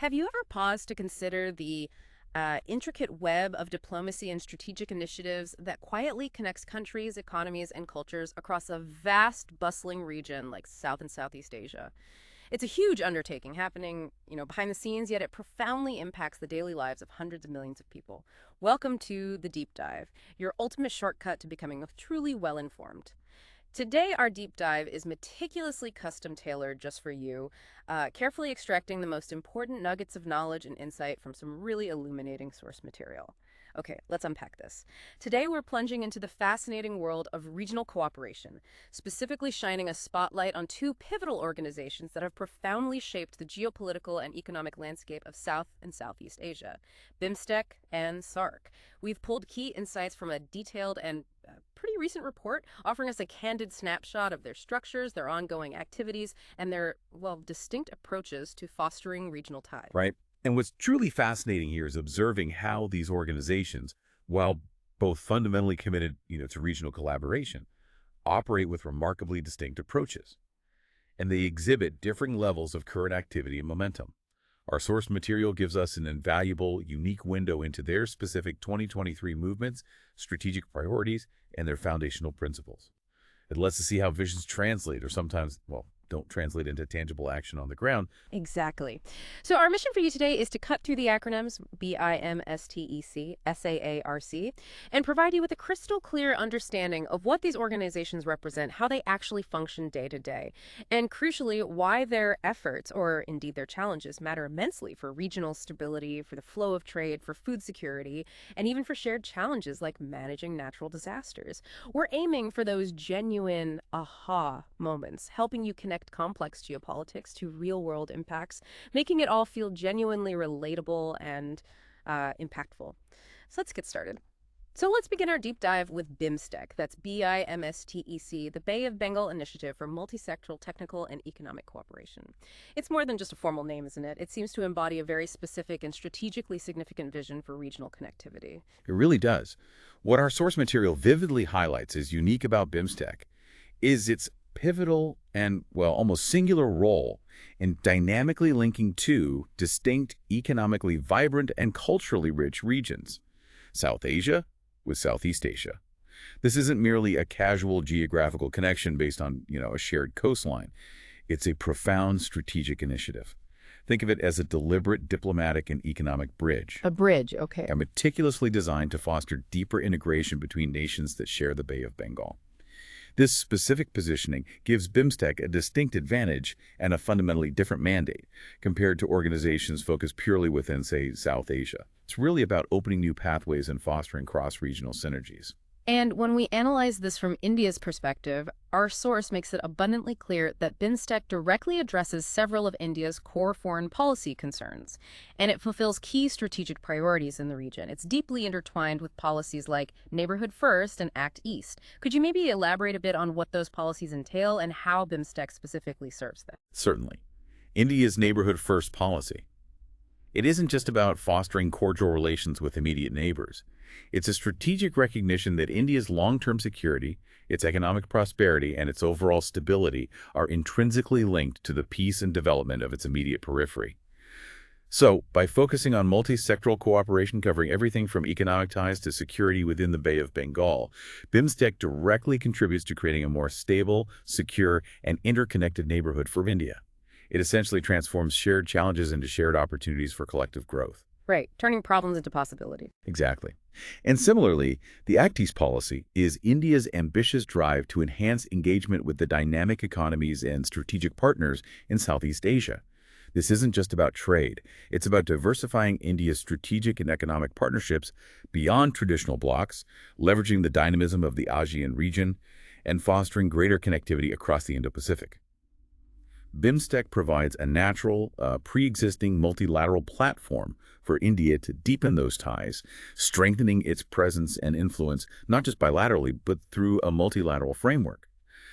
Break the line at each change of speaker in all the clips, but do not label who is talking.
Have you ever paused to consider the intricate web of diplomacy and strategic initiatives that quietly connects countries, economies, and cultures across a vast, bustling region like South and Southeast Asia? It's a huge undertaking happening, behind the scenes, yet it profoundly impacts the daily lives of hundreds of millions of people. Welcome to the Deep Dive, your ultimate shortcut to becoming truly well-informed. Today, our deep dive is meticulously custom tailored just for you, carefully extracting the most important nuggets of knowledge and insight from some really illuminating source material. Okay, let's unpack this. Today, we're plunging into the fascinating world of regional cooperation, specifically shining a spotlight on two pivotal organizations that have profoundly shaped the geopolitical and economic landscape of South and Southeast Asia, BIMSTEC and SAARC. We've pulled key insights from a detailed and pretty recent report offering us a candid snapshot of their structures, their ongoing activities, and their, well, distinct approaches to fostering regional ties.
Right? And what's truly fascinating here is observing how these organizations, while both fundamentally committed, to regional collaboration, operate with remarkably distinct approaches. And they exhibit differing levels of current activity and momentum. Our source material gives us an invaluable, unique window into their specific 2023 movements, strategic priorities, and their foundational principles. It lets us see how visions translate, or sometimes, well, don't translate into tangible action on the ground.
Exactly. So our mission for you today is to cut through the acronyms BIMSTEC, SAARC, and provide you with a crystal clear understanding of what these organizations represent, how they actually function day to day, and crucially, why their efforts, or indeed their challenges, matter immensely for regional stability, for the flow of trade, for food security, and even for shared challenges like managing natural disasters. We're aiming for those genuine aha moments, helping you connect complex geopolitics to real-world impacts, making it all feel genuinely relatable and impactful. So let's get started. So let's begin our deep dive with BIMSTEC. That's BIMSTEC, the Bay of Bengal Initiative for Multisectoral Technical and Economic Cooperation. It's more than just a formal name, isn't it? It seems to embody a very specific and strategically significant vision for regional connectivity.
It really does. What our source material vividly highlights is unique about BIMSTEC is its pivotal and, well, almost singular role in dynamically linking two distinct, economically vibrant and culturally rich regions, South Asia with Southeast Asia. This isn't merely a casual geographical connection based on, a shared coastline. It's a profound strategic initiative. Think of it as a deliberate diplomatic and economic bridge.
A bridge, okay.
And meticulously designed to foster deeper integration between nations that share the Bay of Bengal. This specific positioning gives BIMSTEC a distinct advantage and a fundamentally different mandate compared to organizations focused purely within, say, South Asia. It's really about opening new pathways and fostering cross-regional synergies.
And when we analyze this from India's perspective, our source makes it abundantly clear that BIMSTEC directly addresses several of India's core foreign policy concerns, and it fulfills key strategic priorities in the region. It's deeply intertwined with policies like Neighborhood First and Act East. Could you maybe elaborate a bit on what those policies entail and how BIMSTEC specifically serves them?
Certainly. India's Neighborhood First policy. It isn't just about fostering cordial relations with immediate neighbors. It's a strategic recognition that India's long-term security, its economic prosperity, and its overall stability are intrinsically linked to the peace and development of its immediate periphery. So, by focusing on multi-sectoral cooperation covering everything from economic ties to security within the Bay of Bengal, BIMSTEC directly contributes to creating a more stable, secure, and interconnected neighborhood for India. It essentially transforms shared challenges into shared opportunities for collective growth.
Right, turning problems into possibility.
Exactly. And similarly, the Act East policy is India's ambitious drive to enhance engagement with the dynamic economies and strategic partners in Southeast Asia. This isn't just about trade. It's about diversifying India's strategic and economic partnerships beyond traditional blocs, leveraging the dynamism of the ASEAN region, and fostering greater connectivity across the Indo-Pacific. BIMSTEC provides a natural, pre-existing multilateral platform for India to deepen those ties, strengthening its presence and influence not just bilaterally, but through a multilateral framework.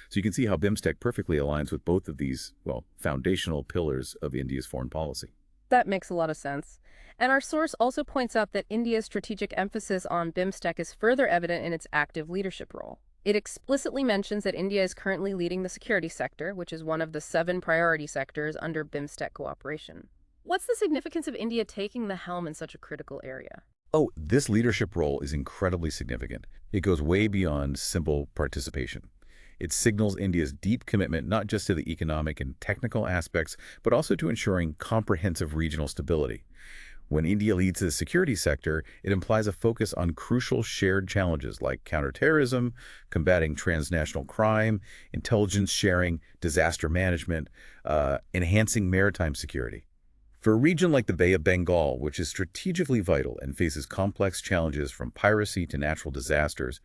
So you can see how BIMSTEC perfectly aligns with both of these, well, foundational pillars of India's foreign policy.
That makes a lot of sense. And our source also points out that India's strategic emphasis on BIMSTEC is further evident in its active leadership role. It explicitly mentions that India is currently leading the security sector, which is one of the 7 priority sectors under BIMSTEC cooperation. What's the significance of India taking the helm in such a critical area?
Oh, this leadership role is incredibly significant. It goes way beyond simple participation. It signals India's deep commitment not just to the economic and technical aspects, but also to ensuring comprehensive regional stability. When India leads the security sector, it implies a focus on crucial shared challenges like counterterrorism, combating transnational crime, intelligence sharing, disaster management, enhancing maritime security. For a region like the Bay of Bengal, which is strategically vital and faces complex challenges from piracy to natural disasters,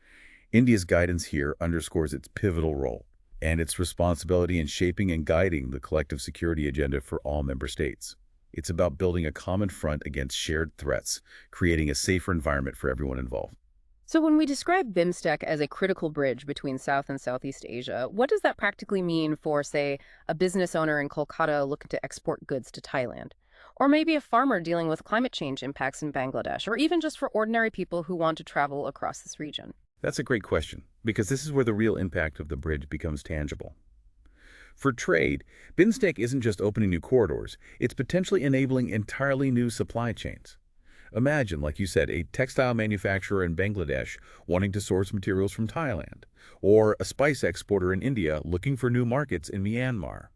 India's guidance here underscores its pivotal role and its responsibility in shaping and guiding the collective security agenda for all member states. It's about building a common front against shared threats, creating a safer environment for everyone involved.
So when we describe BIMSTEC as a critical bridge between South and Southeast Asia, what does that practically mean for, say, a business owner in Kolkata looking to export goods to Thailand? Or maybe a farmer dealing with climate change impacts in Bangladesh, or even just for ordinary people who want to travel across this region?
That's a great question, because this is where the real impact of the bridge becomes tangible. For trade, BIMSTEC isn't just opening new corridors, it's potentially enabling entirely new supply chains. Imagine, like you said, a textile manufacturer in Bangladesh wanting to source materials from Thailand, or a spice exporter in India looking for new markets in Myanmar.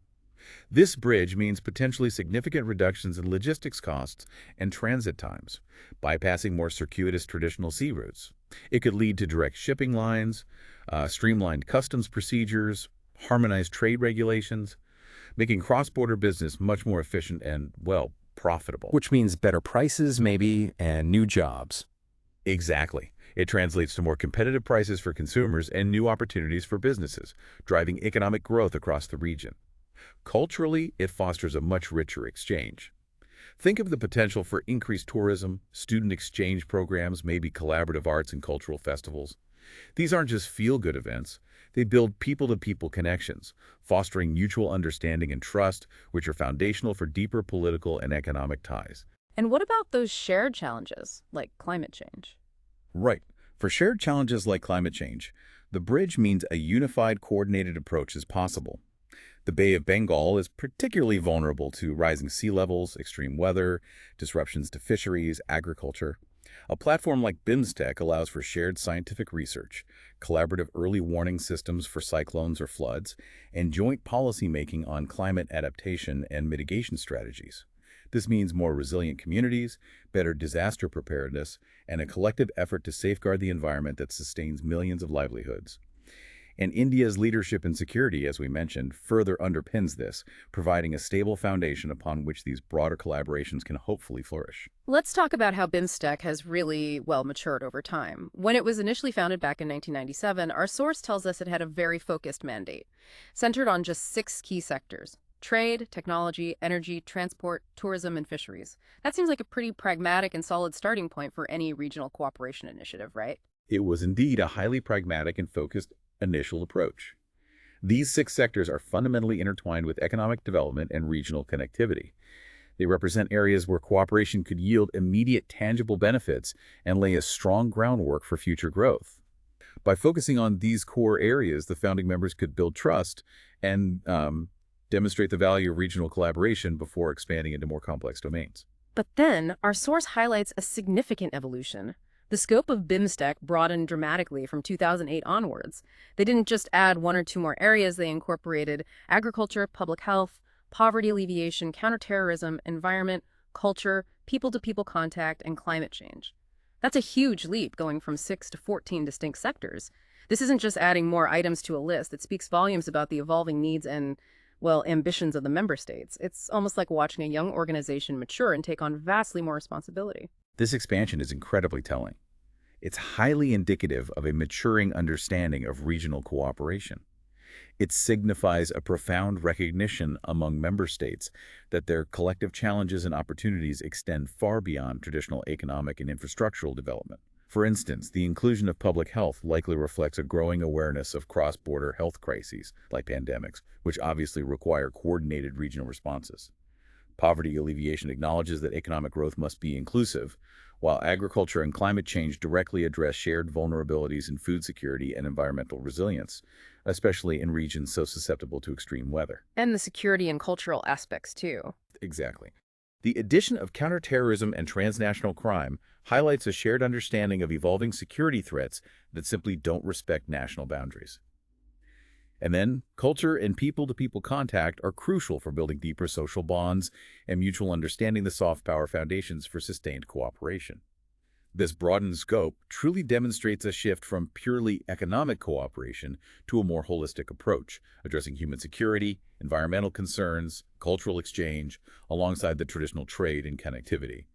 This bridge means potentially significant reductions in logistics costs and transit times, bypassing more circuitous traditional sea routes. It could lead to direct shipping lines, streamlined customs procedures, harmonized trade regulations, making cross-border business much more efficient and, well, profitable.
Which means better prices, maybe, and new jobs.
Exactly. It translates to more competitive prices for consumers and new opportunities for businesses, driving economic growth across the region. Culturally, it fosters a much richer exchange. Think of the potential for increased tourism, student exchange programs, maybe collaborative arts and cultural festivals. These aren't just feel-good events. They build people-to-people connections, fostering mutual understanding and trust, which are foundational for deeper political and economic ties.
And what about those shared challenges, like climate change?
Right. For shared challenges like climate change, the bridge means a unified, coordinated approach is possible. The Bay of Bengal is particularly vulnerable to rising sea levels, extreme weather, disruptions to fisheries, agriculture. A platform like BIMSTEC allows for shared scientific research, collaborative early warning systems for cyclones or floods, and joint policymaking on climate adaptation and mitigation strategies. This means more resilient communities, better disaster preparedness, and a collective effort to safeguard the environment that sustains millions of livelihoods. And India's leadership in security, as we mentioned, further underpins this, providing a stable foundation upon which these broader collaborations can hopefully flourish.
Let's talk about how BIMSTEC has really, well, matured over time. When it was initially founded back in 1997, our source tells us it had a very focused mandate, centered on just 6 key sectors: trade, technology, energy, transport, tourism, and fisheries. That seems like a pretty pragmatic and solid starting point for any regional cooperation initiative, right?
It was indeed a highly pragmatic and focused initial approach. These 6 sectors are fundamentally intertwined with economic development and regional connectivity. They represent areas where cooperation could yield immediate tangible benefits and lay a strong groundwork for future growth. By focusing on these core areas, the founding members could build trust and demonstrate the value of regional collaboration before expanding into more complex domains.
But then, our source highlights a significant evolution. The scope of BIMSTEC broadened dramatically from 2008 onwards. They didn't just add 1 or 2 more areas, they incorporated agriculture, public health, poverty alleviation, counterterrorism, environment, culture, people-to-people contact, and climate change. That's a huge leap, going from 6 to 14 distinct sectors. This isn't just adding more items to a list. It speaks volumes about the evolving needs and, well, ambitions of the member states. It's almost like watching a young organization mature and take on vastly more responsibility.
This expansion is incredibly telling. It's highly indicative of a maturing understanding of regional cooperation. It signifies a profound recognition among member states that their collective challenges and opportunities extend far beyond traditional economic and infrastructural development. For instance, the inclusion of public health likely reflects a growing awareness of cross-border health crises, like pandemics, which obviously require coordinated regional responses. Poverty alleviation acknowledges that economic growth must be inclusive, while agriculture and climate change directly address shared vulnerabilities in food security and environmental resilience, especially in regions so susceptible to extreme weather.
And the security and cultural aspects, too.
Exactly. The addition of counterterrorism and transnational crime highlights a shared understanding of evolving security threats that simply don't respect national boundaries. And then, culture and people-to-people contact are crucial for building deeper social bonds and mutual understanding, the soft power foundations for sustained cooperation. This broadened scope truly demonstrates a shift from purely economic cooperation to a more holistic approach, addressing human security, environmental concerns, cultural exchange, alongside the traditional trade and connectivity.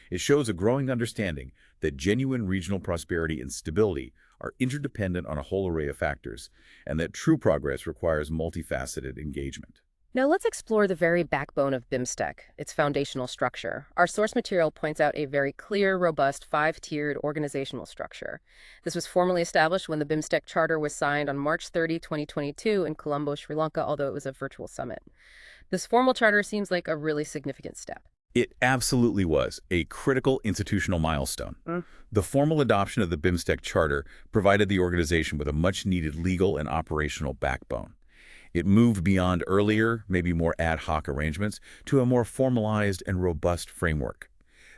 It shows a growing understanding that genuine regional prosperity and stability are interdependent on a whole array of factors, and that true progress requires multifaceted engagement.
Now let's explore the very backbone of BIMSTEC, its foundational structure. Our source material points out a very clear, robust, five-tiered organizational structure. This was formally established when the BIMSTEC Charter was signed on March 30, 2022 in Colombo, Sri Lanka, although it was a virtual summit. This formal charter seems like a really significant step.
It absolutely was a critical institutional milestone. The formal adoption of the BIMSTEC Charter provided the organization with a much-needed legal and operational backbone. It moved beyond earlier, maybe more ad hoc arrangements to a more formalized and robust framework.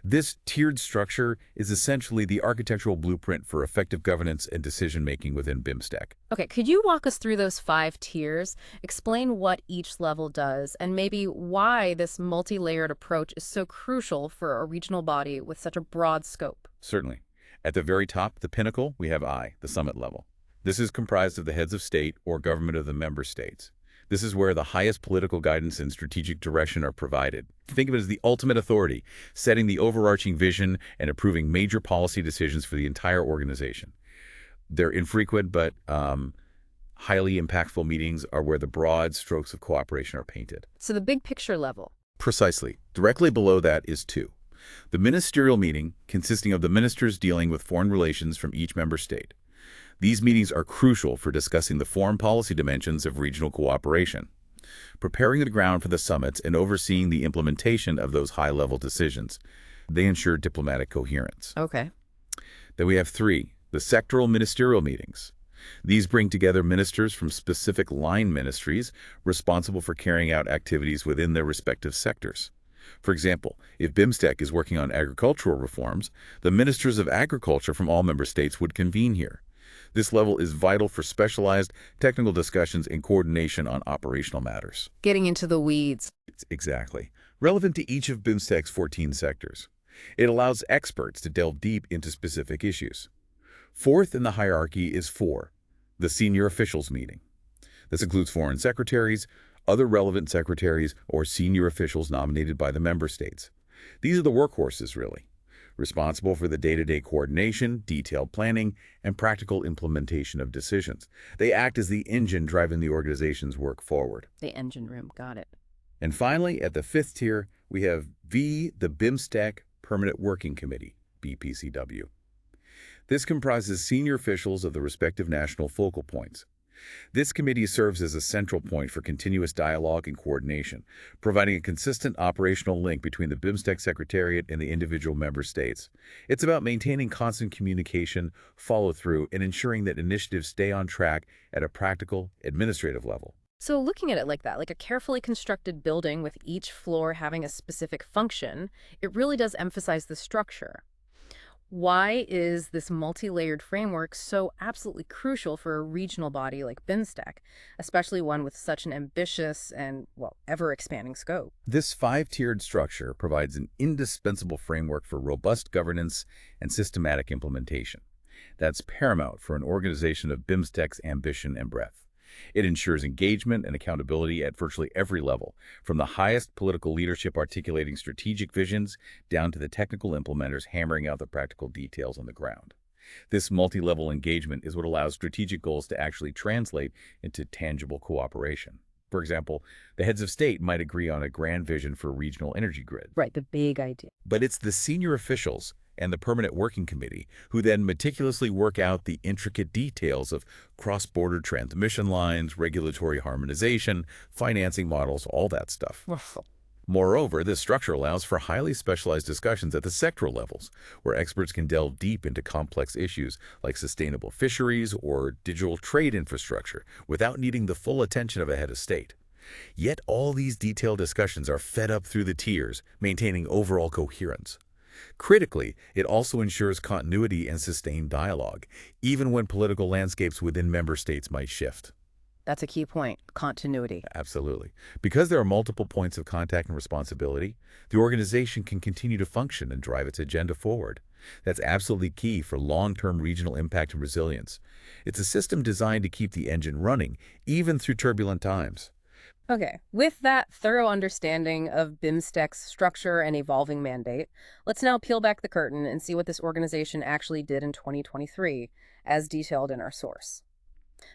This tiered structure is essentially the architectural blueprint for effective governance and decision-making within BIMSTEC.
Okay, could you walk us through those 5 tiers, explain what each level does, and maybe why this multi-layered approach is so crucial for a regional body with such a broad scope?
Certainly. At the very top, the pinnacle, we have I, the summit level. This is comprised of the heads of state or government of the member states. This is where the highest political guidance and strategic direction are provided. Think of it as the ultimate authority, setting the overarching vision and approving major policy decisions for the entire organization. Their infrequent but highly impactful meetings are where the broad strokes of cooperation are painted.
So the big picture level.
Precisely. Directly below that is 2. The ministerial meeting, consisting of the ministers dealing with foreign relations from each member state. These meetings are crucial for discussing the foreign policy dimensions of regional cooperation, preparing the ground for the summits and overseeing the implementation of those high-level decisions. They ensure diplomatic coherence.
Okay.
Then we have 3, the sectoral ministerial meetings. These bring together ministers from specific line ministries responsible for carrying out activities within their respective sectors. For example, if BIMSTEC is working on agricultural reforms, the ministers of agriculture from all member states would convene here. This level is vital for specialized technical discussions and coordination on operational matters.
Getting into the weeds.
Exactly. Relevant to each of BIMSTEC's 14 sectors. It allows experts to delve deep into specific issues. Fourth in the hierarchy is 4, the senior officials meeting. This includes foreign secretaries, other relevant secretaries, or senior officials nominated by the member states. These are the workhorses, really, responsible for the day-to-day coordination, detailed planning, and practical implementation of decisions. They act as the engine driving the organization's work forward.
The engine room, got it.
And finally, at the 5th tier, we have V, the BIMSTEC Permanent Working Committee, BPCW. This comprises senior officials of the respective national focal points. This committee serves as a central point for continuous dialogue and coordination, providing a consistent operational link between the BIMSTEC Secretariat and the individual member states. It's about maintaining constant communication, follow-through, and ensuring that initiatives stay on track at a practical, administrative level.
So looking at it like that, like a carefully constructed building with each floor having a specific function, it really does emphasize the structure. Why is this multi-layered framework so absolutely crucial for a regional body like BIMSTEC, especially one with such an ambitious and, well, ever-expanding scope?
This 5-tiered structure provides an indispensable framework for robust governance and systematic implementation. That's paramount for an organization of BIMSTEC's ambition and breadth. It ensures engagement and accountability at virtually every level, from the highest political leadership articulating strategic visions down to the technical implementers hammering out the practical details on the ground. This multi-level engagement is what allows strategic goals to actually translate into tangible cooperation. For example, the heads of state might agree on a grand vision for a regional energy grid.
Right, the big idea.
But it's the senior officials and the Permanent Working Committee who then meticulously work out the intricate details of cross-border transmission lines, regulatory harmonization, financing models, all that stuff. Moreover, this structure allows for highly specialized discussions at the sectoral levels, where experts can delve deep into complex issues like sustainable fisheries or digital trade infrastructure without needing the full attention of a head of state. Yet all these detailed discussions are fed up through the tiers, maintaining overall coherence. Critically, it also ensures continuity and sustained dialogue, even when political landscapes within member states might shift.
That's a key point, continuity.
Absolutely. Because there are multiple points of contact and responsibility, the organization can continue to function and drive its agenda forward. That's absolutely key for long-term regional impact and resilience. It's a system designed to keep the engine running, even through turbulent times.
Okay, with that thorough understanding of BIMSTEC's structure and evolving mandate, let's now peel back the curtain and see what this organization actually did in 2023, as detailed in our source.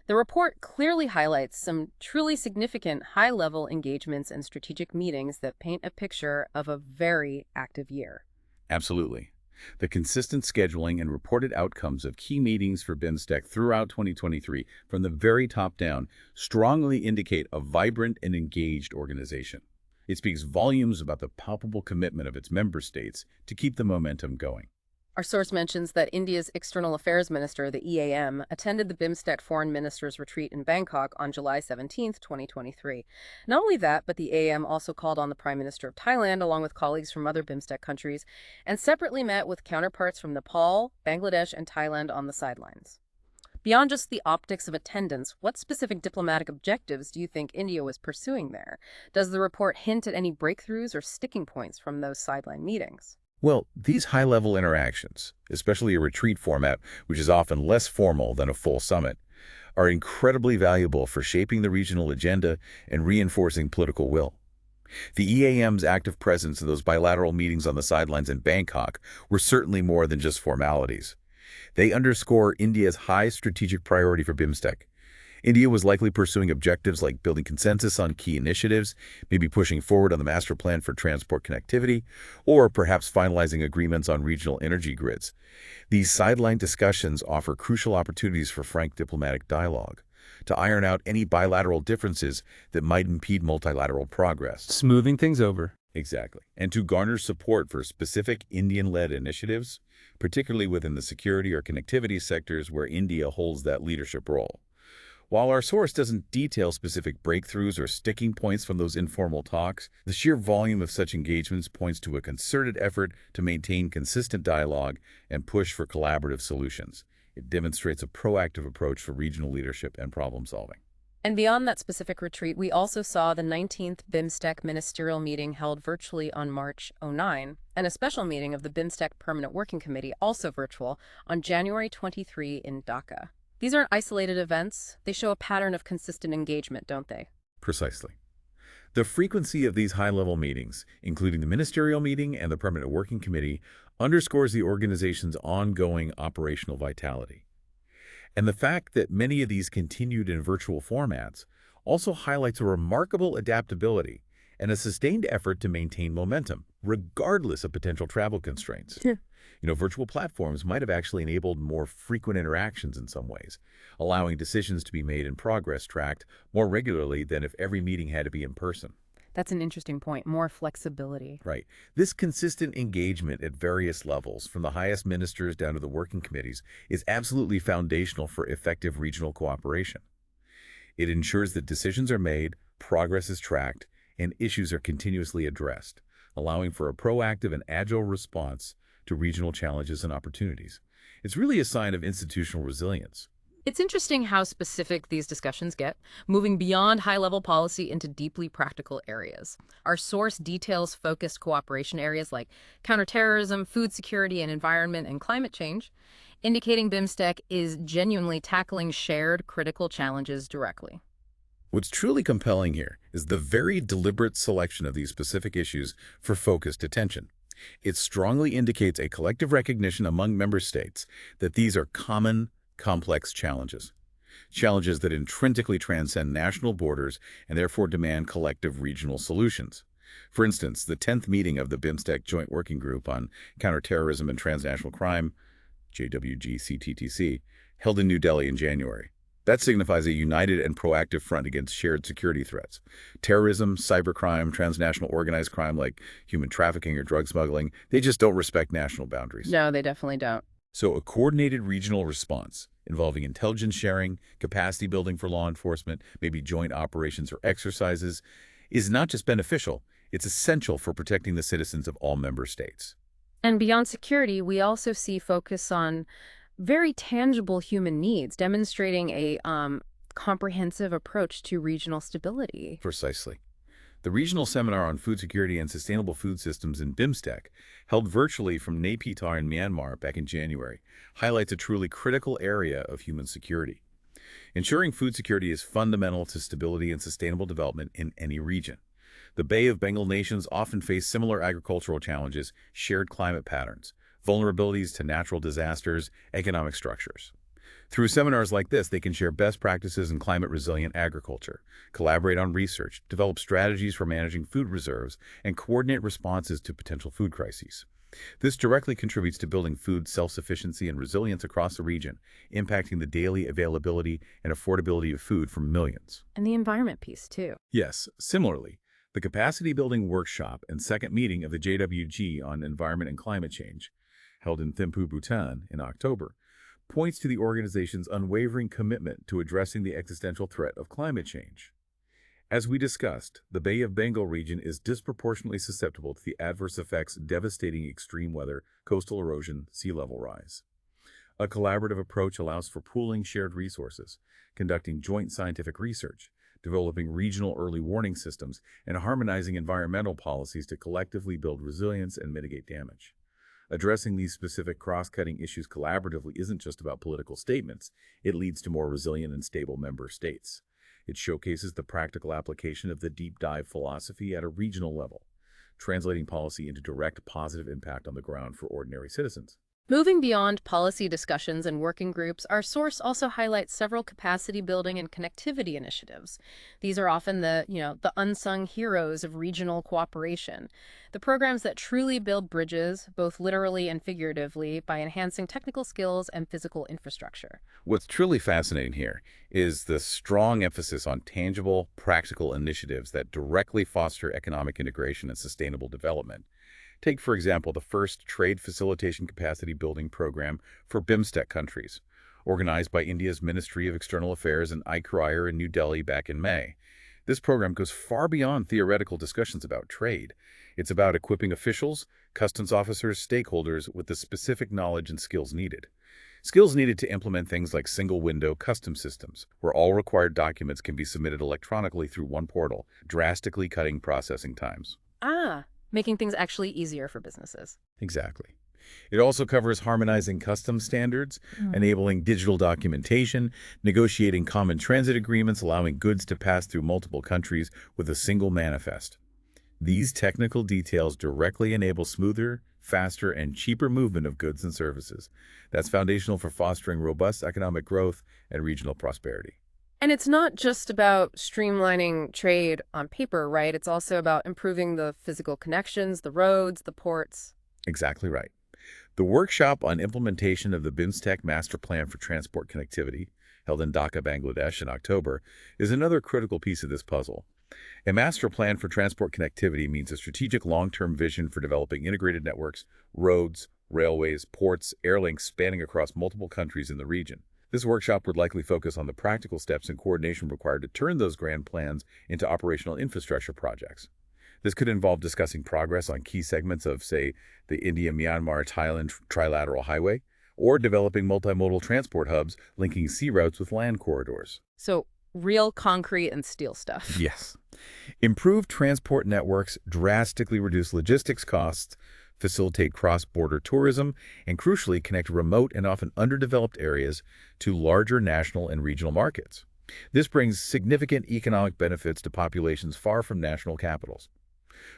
The report clearly highlights some truly significant high-level engagements and strategic meetings that paint a picture of a very active year.
Absolutely. The consistent scheduling and reported outcomes of key meetings for BIMSTEC throughout 2023, from the very top down, strongly indicate a vibrant and engaged organization. It speaks volumes about the palpable commitment of its member states to keep the momentum going.
Our source mentions that India's External Affairs Minister, the EAM, attended the BIMSTEC Foreign Ministers Retreat in Bangkok on July 17, 2023. Not only that, but the EAM also called on the Prime Minister of Thailand, along with colleagues from other BIMSTEC countries, and separately met with counterparts from Nepal, Bangladesh, and Thailand on the sidelines. Beyond just the optics of attendance, what specific diplomatic objectives do you think India was pursuing there? Does the report hint at any breakthroughs or sticking points from those sideline meetings?
Well, these high-level interactions, especially a retreat format, which is often less formal than a full summit, are incredibly valuable for shaping the regional agenda and reinforcing political will. The EAM's active presence in those bilateral meetings on the sidelines in Bangkok were certainly more than just formalities. They underscore India's high strategic priority for BIMSTEC. India was likely pursuing objectives like building consensus on key initiatives, maybe pushing forward on the master plan for transport connectivity, or perhaps finalizing agreements on regional energy grids. These sideline discussions offer crucial opportunities for frank diplomatic dialogue, to iron out any bilateral differences that might impede multilateral progress.
Smoothing things over.
Exactly. And to garner support for specific Indian-led initiatives, particularly within the security or connectivity sectors where India holds that leadership role. While our source doesn't detail specific breakthroughs or sticking points from those informal talks, the sheer volume of such engagements points to a concerted effort to maintain consistent dialogue and push for collaborative solutions. It demonstrates a proactive approach for regional leadership and problem solving.
And beyond that specific retreat, we also saw the 19th BIMSTEC ministerial meeting held virtually on March 09, and a special meeting of the BIMSTEC Permanent Working Committee, also virtual, on January 23 in Dhaka. These aren't isolated events. They show a pattern of consistent engagement, don't they?
Precisely. The frequency of these high-level meetings, including the ministerial meeting and the Permanent Working Committee, underscores the organization's ongoing operational vitality. And the fact that many of these continued in virtual formats also highlights a remarkable adaptability and a sustained effort to maintain momentum, regardless of potential travel constraints. Virtual platforms might have actually enabled more frequent interactions in some ways, allowing decisions to be made and progress tracked more regularly than if every meeting had to be in person.
That's an interesting point. More flexibility.
Right. This consistent engagement at various levels, from the highest ministers down to the working committees, is absolutely foundational for effective regional cooperation. It ensures that decisions are made, progress is tracked, and issues are continuously addressed, allowing for a proactive and agile response to regional challenges and opportunities. It's really a sign of institutional resilience.
It's interesting how specific these discussions get, moving beyond high-level policy into deeply practical areas. Our source details focused cooperation areas like counterterrorism, food security and environment, and climate change, indicating BIMSTEC is genuinely tackling shared critical challenges directly.
What's truly compelling here is the very deliberate selection of these specific issues for focused attention. It strongly indicates a collective recognition among member states that these are common, complex challenges that intrinsically transcend national borders and therefore demand collective regional solutions. For instance, the 10th meeting of the BIMSTEC Joint Working Group on Counterterrorism and Transnational Crime, JWGCTTC, held in New Delhi in January. That signifies a united and proactive front against shared security threats. Terrorism, cybercrime, transnational organized crime like human trafficking or drug smuggling, they just don't respect national boundaries.
No, they definitely don't.
So a coordinated regional response, involving intelligence sharing, capacity building for law enforcement, maybe joint operations or exercises, is not just beneficial, it's essential for protecting the citizens of all member states.
And beyond security, we also see focus on very tangible human needs, demonstrating a comprehensive approach to regional stability.
Precisely. The Regional Seminar on Food Security and Sustainable Food Systems in BIMSTEC, held virtually from Naypyidaw in Myanmar back in January, highlights a truly critical area of human security. Ensuring food security is fundamental to stability and sustainable development in any region. The Bay of Bengal nations often face similar agricultural challenges, shared climate patterns, vulnerabilities to natural disasters, economic structures. Through seminars like this, they can share best practices in climate-resilient agriculture, collaborate on research, develop strategies for managing food reserves, and coordinate responses to potential food crises. This directly contributes to building food self-sufficiency and resilience across the region, impacting the daily availability and affordability of food for millions.
And the environment piece, too.
Yes, similarly, the Capacity Building Workshop and second meeting of the JWG on Environment and Climate Change, held in Thimphu, Bhutan in October, points to the organization's unwavering commitment to addressing the existential threat of climate change. As we discussed, the Bay of Bengal region is disproportionately susceptible to the adverse effects of devastating extreme weather, coastal erosion, sea level rise. A collaborative approach allows for pooling shared resources, conducting joint scientific research, developing regional early warning systems, and harmonizing environmental policies to collectively build resilience and mitigate damage. Addressing these specific cross-cutting issues collaboratively isn't just about political statements. It leads to more resilient and stable member states. It showcases the practical application of the deep dive philosophy at a regional level, translating policy into direct positive impact on the ground for ordinary citizens.
Moving beyond policy discussions and working groups, our source also highlights several capacity building and connectivity initiatives. These are often the unsung heroes of regional cooperation, the programs that truly build bridges, both literally and figuratively, by enhancing technical skills and physical infrastructure.
What's truly fascinating here is the strong emphasis on tangible, practical initiatives that directly foster economic integration and sustainable development. Take, for example, the first Trade Facilitation Capacity Building Program for BIMSTEC countries, organized by India's Ministry of External Affairs and ICRIER in New Delhi back in May. This program goes far beyond theoretical discussions about trade. It's about equipping officials, customs officers, stakeholders with the specific knowledge and skills needed. Skills needed to implement things like single-window customs systems, where all required documents can be submitted electronically through one portal, drastically cutting processing times.
Making things actually easier for businesses.
Exactly. It also covers harmonizing customs standards, enabling digital documentation, negotiating common transit agreements, allowing goods to pass through multiple countries with a single manifest. These technical details directly enable smoother, faster, and cheaper movement of goods and services. That's foundational for fostering robust economic growth and regional prosperity.
And it's not just about streamlining trade on paper, right? It's also about improving the physical connections, the roads, the ports.
Exactly right. The workshop on implementation of the BIMSTEC Master Plan for Transport Connectivity, held in Dhaka, Bangladesh in October, is another critical piece of this puzzle. A master plan for transport connectivity means a strategic long-term vision for developing integrated networks, roads, railways, ports, air links spanning across multiple countries in the region. This workshop would likely focus on the practical steps and coordination required to turn those grand plans into operational infrastructure projects. This could involve discussing progress on key segments of, say, the India-Myanmar-Thailand trilateral highway, or developing multimodal transport hubs linking sea routes with land corridors.
So, real concrete and steel stuff.
Yes. Improved transport networks drastically reduce logistics costs, facilitate cross-border tourism, and crucially connect remote and often underdeveloped areas to larger national and regional markets. This brings significant economic benefits to populations far from national capitals.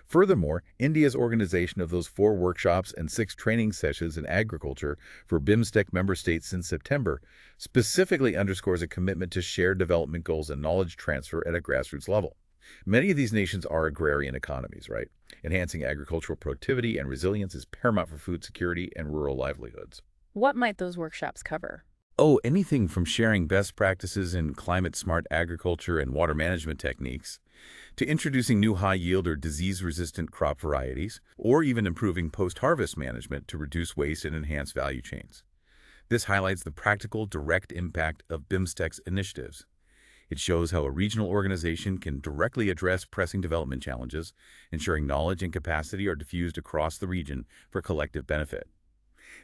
Furthermore, India's organization of those 4 workshops and 6 training sessions in agriculture for BIMSTEC member states since September specifically underscores a commitment to shared development goals and knowledge transfer at a grassroots level. Many of these nations are agrarian economies, right? Enhancing agricultural productivity and resilience is paramount for food security and rural livelihoods.
What might those workshops cover?
Anything from sharing best practices in climate-smart agriculture and water management techniques, to introducing new high-yield or disease-resistant crop varieties, or even improving post-harvest management to reduce waste and enhance value chains. This highlights the practical, direct impact of BIMSTEC's initiatives. It shows how a regional organization can directly address pressing development challenges, ensuring knowledge and capacity are diffused across the region for collective benefit.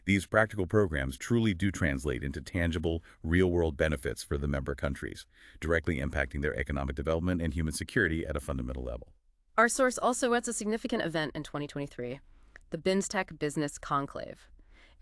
These practical programs truly do translate into tangible, real-world benefits for the member countries, directly impacting their economic development and human security at a fundamental level.
Our source also notes a significant event in 2023, the BIMSTEC Business Conclave.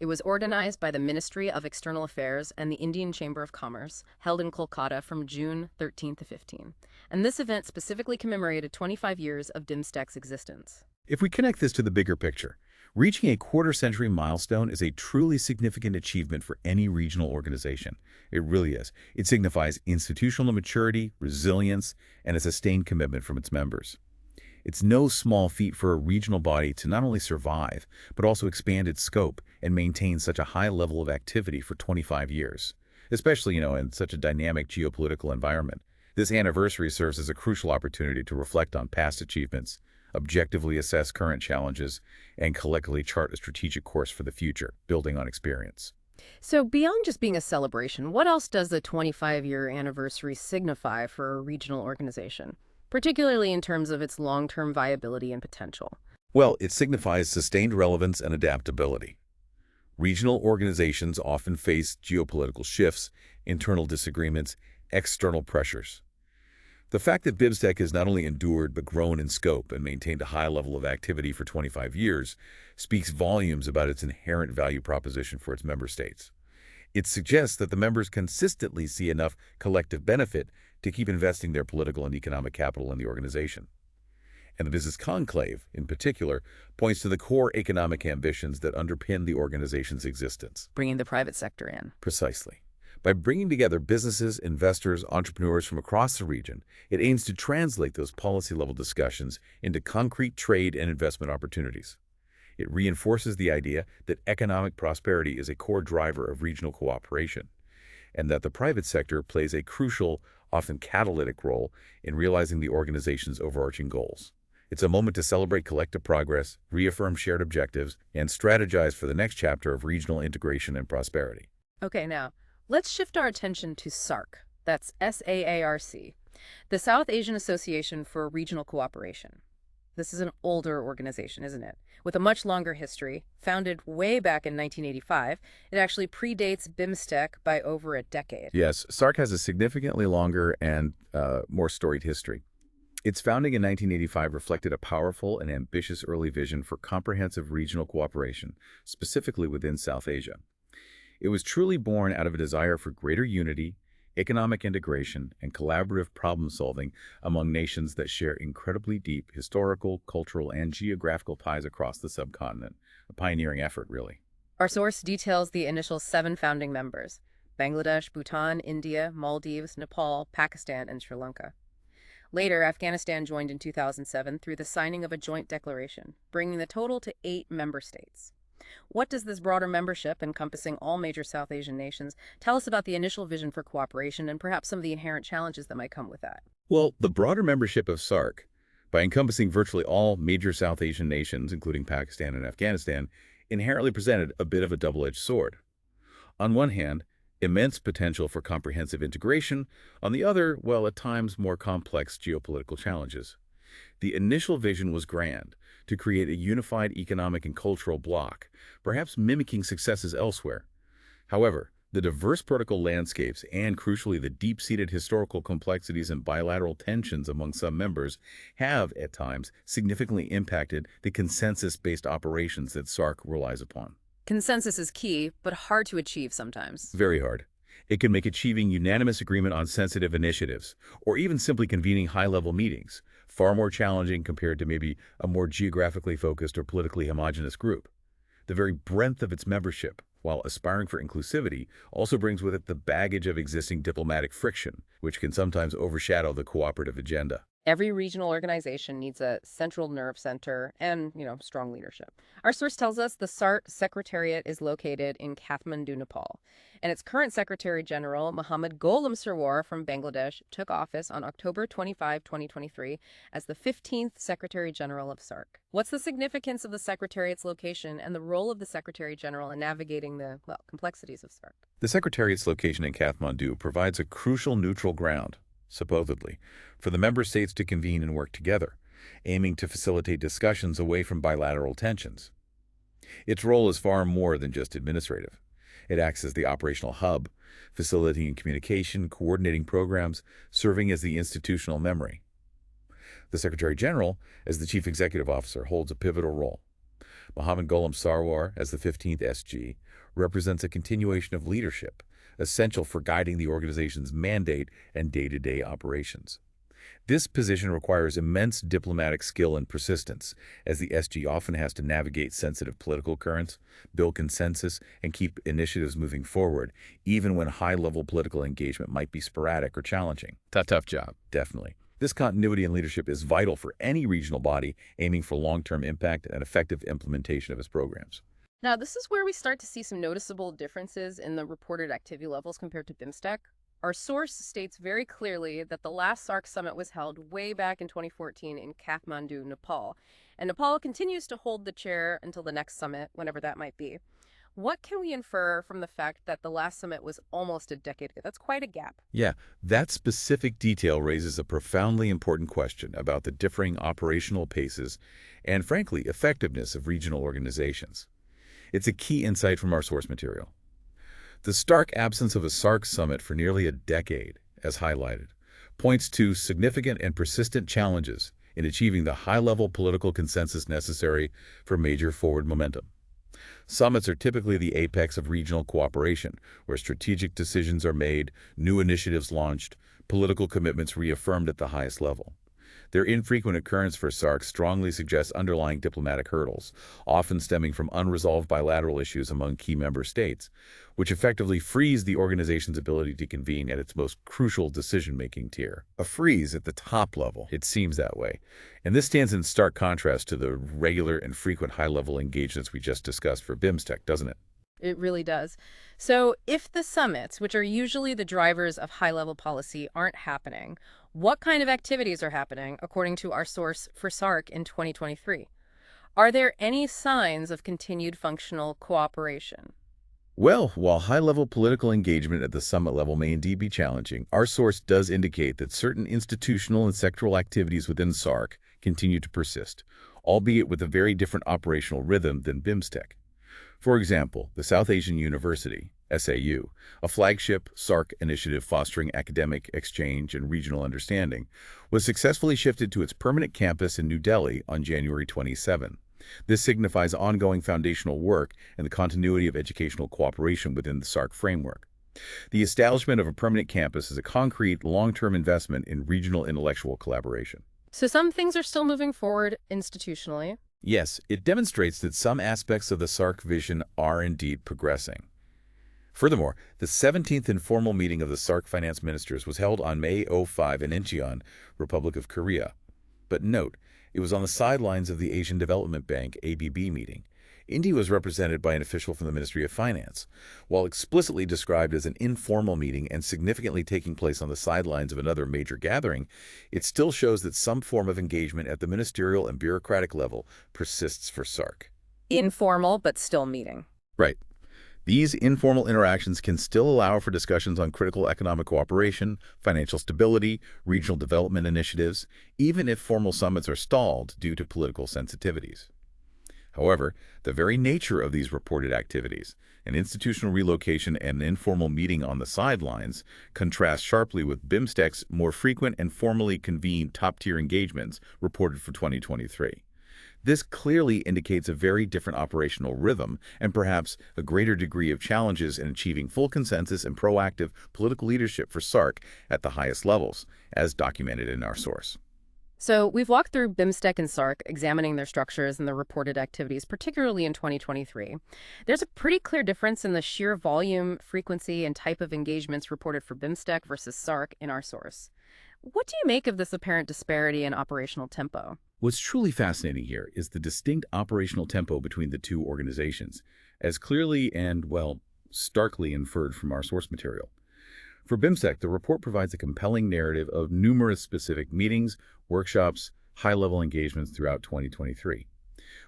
It was organized by the Ministry of External Affairs and the Indian Chamber of Commerce, held in Kolkata from June 13 to 15. And this event specifically commemorated 25 years of BIMSTEC's existence.
If we connect this to the bigger picture, reaching a quarter-century milestone is a truly significant achievement for any regional organization. It really is. It signifies institutional maturity, resilience, and a sustained commitment from its members. It's no small feat for a regional body to not only survive, but also expand its scope and maintain such a high level of activity for 25 years, especially, in such a dynamic geopolitical environment. This anniversary serves as a crucial opportunity to reflect on past achievements, objectively assess current challenges, and collectively chart a strategic course for the future, building on experience.
So beyond just being a celebration, what else does the 25-year anniversary signify for a regional organization, particularly in terms of its long-term viability and potential?
Well, it signifies sustained relevance and adaptability. Regional organizations often face geopolitical shifts, internal disagreements, external pressures. The fact that BIMSTEC has not only endured but grown in scope and maintained a high level of activity for 25 years speaks volumes about its inherent value proposition for its member states. It suggests that the members consistently see enough collective benefit to keep investing their political and economic capital in the organization. And the Business Conclave, in particular, points to the core economic ambitions that underpin the organization's existence.
Bringing the private sector in.
Precisely. By bringing together businesses, investors, entrepreneurs from across the region, it aims to translate those policy-level discussions into concrete trade and investment opportunities. It reinforces the idea that economic prosperity is a core driver of regional cooperation, and that the private sector plays a crucial, often catalytic role in realizing the organization's overarching goals. It's a moment to celebrate collective progress, reaffirm shared objectives, and strategize for the next chapter of regional integration and prosperity.
Okay, now, let's shift our attention to SAARC. That's SAARC, the South Asian Association for Regional Cooperation. This is an older organization, isn't it? With a much longer history, founded way back in 1985, it actually predates BIMSTEC by over a decade.
Yes, SAARC has a significantly longer and more storied history. Its founding in 1985 reflected a powerful and ambitious early vision for comprehensive regional cooperation, specifically within South Asia. It was truly born out of a desire for greater unity, economic integration, and collaborative problem-solving among nations that share incredibly deep historical, cultural, and geographical ties across the subcontinent. A pioneering effort, really.
Our source details the initial 7 founding members: Bangladesh, Bhutan, India, Maldives, Nepal, Pakistan, and Sri Lanka. Later, Afghanistan joined in 2007 through the signing of a joint declaration, bringing the total to 8 member states. What does this broader membership, encompassing all major South Asian nations, tell us about the initial vision for cooperation and perhaps some of the inherent challenges that might come with that?
Well, the broader membership of SAARC, by encompassing virtually all major South Asian nations, including Pakistan and Afghanistan, inherently presented a bit of a double-edged sword. On one hand, immense potential for comprehensive integration. On the other, well, at times more complex geopolitical challenges. The initial vision was grand, to create a unified economic and cultural bloc, perhaps mimicking successes elsewhere. However, the diverse political landscapes and, crucially, the deep-seated historical complexities and bilateral tensions among some members have, at times, significantly impacted the consensus-based operations that SAARC relies upon.
Consensus is key, but hard to achieve sometimes.
Very hard. It can make achieving unanimous agreement on sensitive initiatives, or even simply convening high-level meetings, far more challenging compared to maybe a more geographically focused or politically homogenous group. The very breadth of its membership, while aspiring for inclusivity, also brings with it the baggage of existing diplomatic friction, which can sometimes overshadow the cooperative agenda.
Every regional organization needs a central nerve center and, strong leadership. Our source tells us the SAARC Secretariat is located in Kathmandu, Nepal, and its current Secretary General, Mohammad Gholam Sarwar from Bangladesh, took office on October 25, 2023, as the 15th Secretary General of SAARC. What's the significance of the Secretariat's location and the role of the Secretary General in navigating the, complexities of SAARC?
The Secretariat's location in Kathmandu provides a crucial neutral ground, supposedly, for the member states to convene and work together, aiming to facilitate discussions away from bilateral tensions. Its role is far more than just administrative. It acts as the operational hub, facilitating communication, coordinating programs, serving as the institutional memory. The Secretary General, as the Chief Executive Officer, holds a pivotal role. Mohammad Gholam Sarwar, as the 15th SG, represents a continuation of leadership, essential for guiding the organization's mandate and day-to-day operations. This position requires immense diplomatic skill and persistence, as the SG often has to navigate sensitive political currents, build consensus, and keep initiatives moving forward, even when high-level political engagement might be sporadic or challenging. Tough job. Definitely. This continuity in leadership is vital for any regional body aiming for long-term impact and effective implementation of its programs.
Now, this is where we start to see some noticeable differences in the reported activity levels compared to BIMSTEC. Our source states very clearly that the last SAARC summit was held way back in 2014 in Kathmandu, Nepal, and Nepal continues to hold the chair until the next summit, whenever that might be. What can we infer from the fact that the last summit was almost a decade ago? That's quite a gap.
Yeah, that specific detail raises a profoundly important question about the differing operational paces and, frankly, effectiveness of regional organizations. It's a key insight from our source material. The stark absence of a SAARC summit for nearly a decade, as highlighted, points to significant and persistent challenges in achieving the high-level political consensus necessary for major forward momentum. Summits are typically the apex of regional cooperation, where strategic decisions are made, new initiatives launched, political commitments reaffirmed at the highest level. Their infrequent occurrence for SAARC strongly suggests underlying diplomatic hurdles, often stemming from unresolved bilateral issues among key member states, which effectively freeze the organization's ability to convene at its most crucial decision-making tier. A freeze at the top level. It seems that way. And this stands in stark contrast to the regular and frequent high-level engagements we just discussed for BIMSTEC, doesn't it?
It really does. So if the summits, which are usually the drivers of high-level policy, aren't happening, what kind of activities are happening, according to our source, for SAARC in 2023? Are there any signs of continued functional cooperation?
Well, while high-level political engagement at the summit level may indeed be challenging, our source does indicate that certain institutional and sectoral activities within SAARC continue to persist, albeit with a very different operational rhythm than BIMSTEC. For example, the South Asian University, SAU, a flagship SAARC initiative fostering academic exchange and regional understanding, was successfully shifted to its permanent campus in New Delhi on January 27. This signifies ongoing foundational work and the continuity of educational cooperation within the SAARC framework. The establishment of a permanent campus is a concrete, long-term investment in regional intellectual collaboration.
So some things are still moving forward institutionally.
Yes, it demonstrates that some aspects of the SAARC vision are indeed progressing. Furthermore, the 17th informal meeting of the SAARC finance ministers was held on May 5 in Incheon, Republic of Korea. But note, it was on the sidelines of the Asian Development Bank ADB meeting. India was represented by an official from the Ministry of Finance. While explicitly described as an informal meeting and significantly taking place on the sidelines of another major gathering, it still shows that some form of engagement at the ministerial and bureaucratic level persists for SAARC.
Informal, but still meeting.
Right. These informal interactions can still allow for discussions on critical economic cooperation, financial stability, regional development initiatives, even if formal summits are stalled due to political sensitivities. However, the very nature of these reported activities, an institutional relocation and an informal meeting on the sidelines, contrast sharply with BIMSTEC's more frequent and formally convened top-tier engagements reported for 2023. This clearly indicates a very different operational rhythm and perhaps a greater degree of challenges in achieving full consensus and proactive political leadership for SAARC at the highest levels, as documented in our source.
So we've walked through BIMSTEC and SAARC, examining their structures and their reported activities, particularly in 2023. There's a pretty clear difference in the sheer volume, frequency, and type of engagements reported for BIMSTEC versus SAARC in our source. What do you make of this apparent disparity in operational tempo?
What's truly fascinating here is the distinct operational tempo between the two organizations, as clearly and, well, starkly inferred from our source material. For BIMSTEC, the report provides a compelling narrative of numerous specific meetings, workshops, high-level engagements throughout 2023.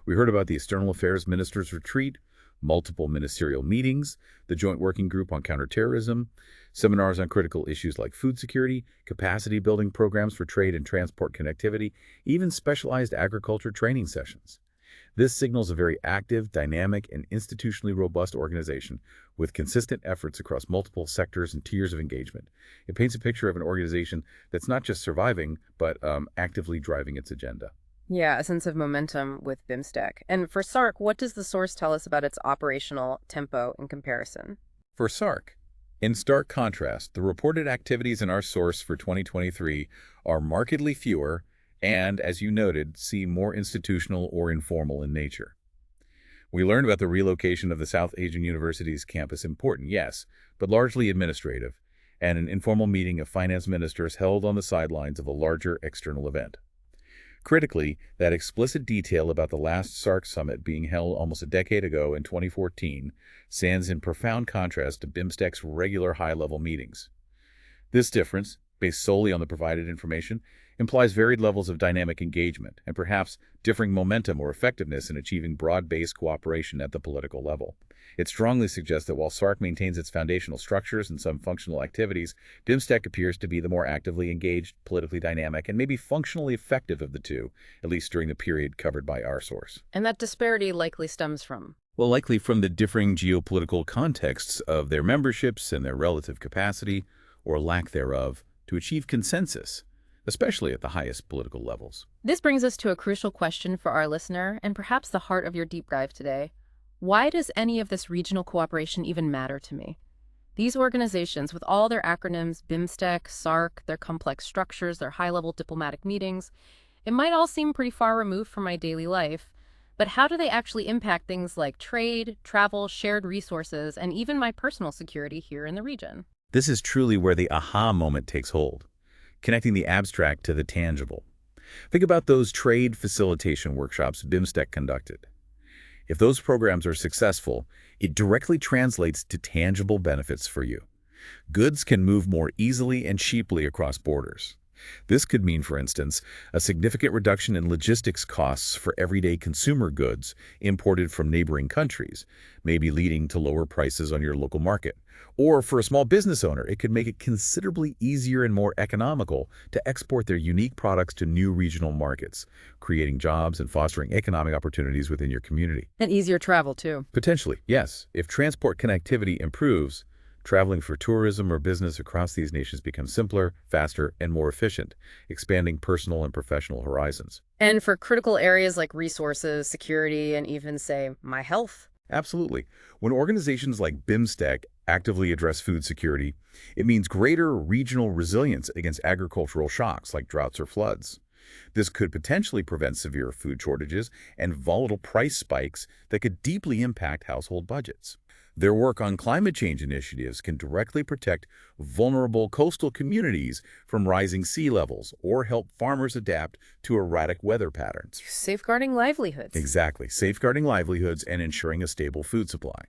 We heard about the External Affairs Ministers' Retreat, multiple ministerial meetings, the Joint Working Group on Counterterrorism, seminars on critical issues like food security, capacity building programs for trade and transport connectivity, even specialized agriculture training sessions. This signals a very active, dynamic, and institutionally robust organization with consistent efforts across multiple sectors and tiers of engagement. It paints a picture of an organization that's not just surviving, but actively driving its agenda.
Yeah, a sense of momentum with BIMSTEC. And for SAARC, what does the source tell us about its operational tempo in comparison?
For SAARC, in stark contrast, the reported activities in our source for 2023 are markedly fewer and, as you noted, seem more institutional or informal in nature. We learned about the relocation of the South Asian University's campus, important, yes, but largely administrative, and an informal meeting of finance ministers held on the sidelines of a larger external event. Critically, that explicit detail about the last SAARC summit being held almost a decade ago in 2014 stands in profound contrast to BIMSTEC's regular high-level meetings. This difference, based solely on the provided information, implies varied levels of dynamic engagement and perhaps differing momentum or effectiveness in achieving broad-based cooperation at the political level. It strongly suggests that while SAARC maintains its foundational structures and some functional activities, BIMSTEC appears to be the more actively engaged, politically dynamic, and maybe functionally effective of the two, at least during the period covered by our source.
And that disparity likely stems from?
Well, likely from the differing geopolitical contexts of their memberships and their relative capacity, or lack thereof, to achieve consensus, especially at the highest political levels.
This brings us to a crucial question for our listener, and perhaps the heart of your deep dive today. Why does any of this regional cooperation even matter to me? These organizations, with all their acronyms, BIMSTEC, SAARC, their complex structures, their high-level diplomatic meetings, it might all seem pretty far removed from my daily life, but how do they actually impact things like trade, travel, shared resources, and even my personal security here in the region?
This is truly where the aha moment takes hold, connecting the abstract to the tangible. Think about those trade facilitation workshops BIMSTEC conducted. If those programs are successful, it directly translates to tangible benefits for you. Goods can move more easily and cheaply across borders. This could mean, for instance, a significant reduction in logistics costs for everyday consumer goods imported from neighboring countries, maybe leading to lower prices on your local market. Or for a small business owner, it could make it considerably easier and more economical to export their unique products to new regional markets, creating jobs and fostering economic opportunities within your community.
And easier travel, too.
Potentially, yes. If transport connectivity improves, traveling for tourism or business across these nations becomes simpler, faster, and more efficient, expanding personal and professional horizons.
And for critical areas like resources, security, and even, say, my health.
Absolutely. When organizations like BIMSTEC actively address food security, it means greater regional resilience against agricultural shocks like droughts or floods. This could potentially prevent severe food shortages and volatile price spikes that could deeply impact household budgets. Their work on climate change initiatives can directly protect vulnerable coastal communities from rising sea levels or help farmers adapt to erratic weather patterns.
Safeguarding livelihoods.
Exactly, safeguarding livelihoods and ensuring a stable food supply.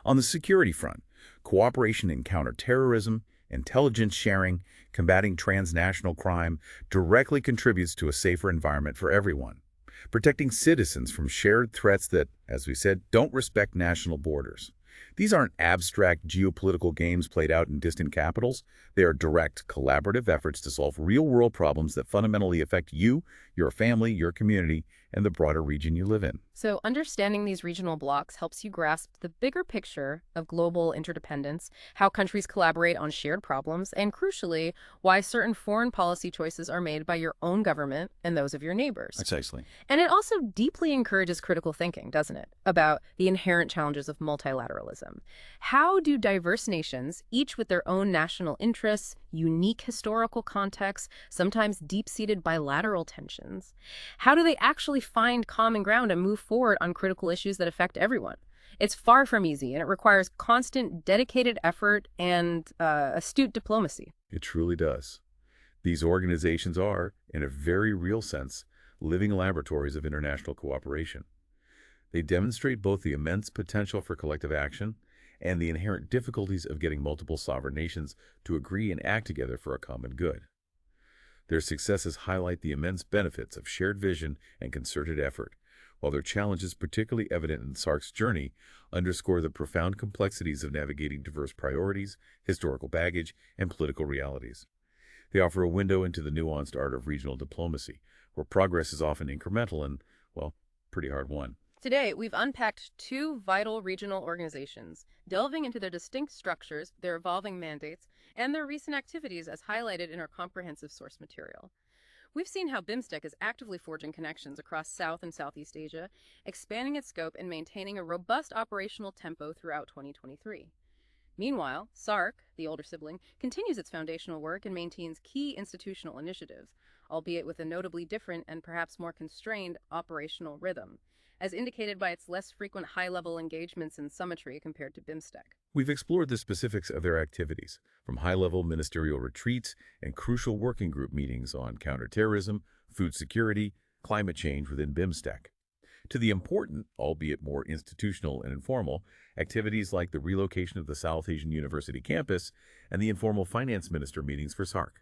On the security front, cooperation in counterterrorism, intelligence sharing, combating transnational crime directly contributes to a safer environment for everyone, protecting citizens from shared threats that, as we said, don't respect national borders. These aren't abstract geopolitical games played out in distant capitals. They are direct, collaborative efforts to solve real-world problems that fundamentally affect you, your family, your community, and the broader region you live in.
So understanding these regional blocks helps you grasp the bigger picture of global interdependence, how countries collaborate on shared problems, and crucially, why certain foreign policy choices are made by your own government and those of your neighbors.
Precisely.
And it also deeply encourages critical thinking, doesn't it, about the inherent challenges of multilateralism. How do diverse nations, each with their own national interests, unique historical contexts, sometimes deep-seated bilateral tensions, how do they actually find common ground and move forward on critical issues that affect everyone? It's far from easy, and it requires constant, dedicated effort and astute diplomacy.
It truly does. These organizations are, in a very real sense, living laboratories of international cooperation. They demonstrate both the immense potential for collective action and the inherent difficulties of getting multiple sovereign nations to agree and act together for a common good. Their successes highlight the immense benefits of shared vision and concerted effort, while their challenges, particularly evident in SAARC's journey, underscore the profound complexities of navigating diverse priorities, historical baggage, and political realities. They offer a window into the nuanced art of regional diplomacy, where progress is often incremental and, well, pretty hard-won.
Today, we've unpacked two vital regional organizations, delving into their distinct structures, their evolving mandates, and their recent activities as highlighted in our comprehensive source material. We've seen how BIMSTEC is actively forging connections across South and Southeast Asia, expanding its scope and maintaining a robust operational tempo throughout 2023. Meanwhile, SAARC, the older sibling, continues its foundational work and maintains key institutional initiatives, albeit with a notably different and perhaps more constrained operational rhythm, as indicated by its less frequent high-level engagements in summitry compared to BIMSTEC.
We've explored the specifics of their activities, from high-level ministerial retreats and crucial working group meetings on counterterrorism, food security, climate change within BIMSTEC, to the important, albeit more institutional and informal, activities like the relocation of the South Asian University campus and the informal finance minister meetings for SAARC.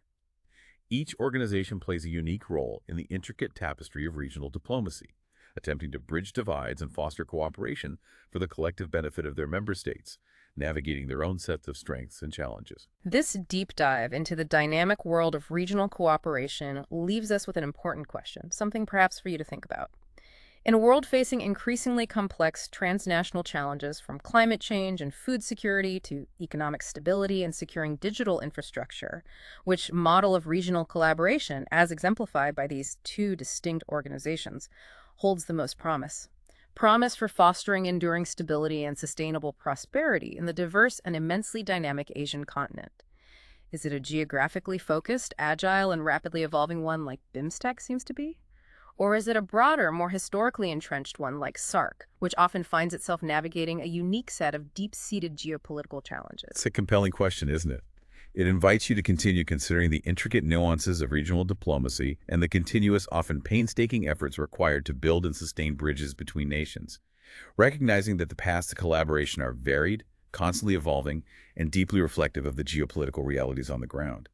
Each organization plays a unique role in the intricate tapestry of regional diplomacy, attempting to bridge divides and foster cooperation for the collective benefit of their member states, navigating their own sets of strengths and challenges.
This deep dive into the dynamic world of regional cooperation leaves us with an important question, something perhaps for you to think about. In a world facing increasingly complex transnational challenges from climate change and food security to economic stability and securing digital infrastructure, which model of regional collaboration, as exemplified by these two distinct organizations, holds the most promise? Promise for fostering enduring stability and sustainable prosperity in the diverse and immensely dynamic Asian continent. Is it a geographically focused, agile, and rapidly evolving one like BIMSTEC seems to be? Or is it a broader, more historically entrenched one like SAARC, which often finds itself navigating a unique set of deep-seated geopolitical challenges?
It's a compelling question, isn't it? It invites you to continue considering the intricate nuances of regional diplomacy and the continuous, often painstaking efforts required to build and sustain bridges between nations, recognizing that the paths to collaboration are varied, constantly evolving, and deeply reflective of the geopolitical realities on the ground.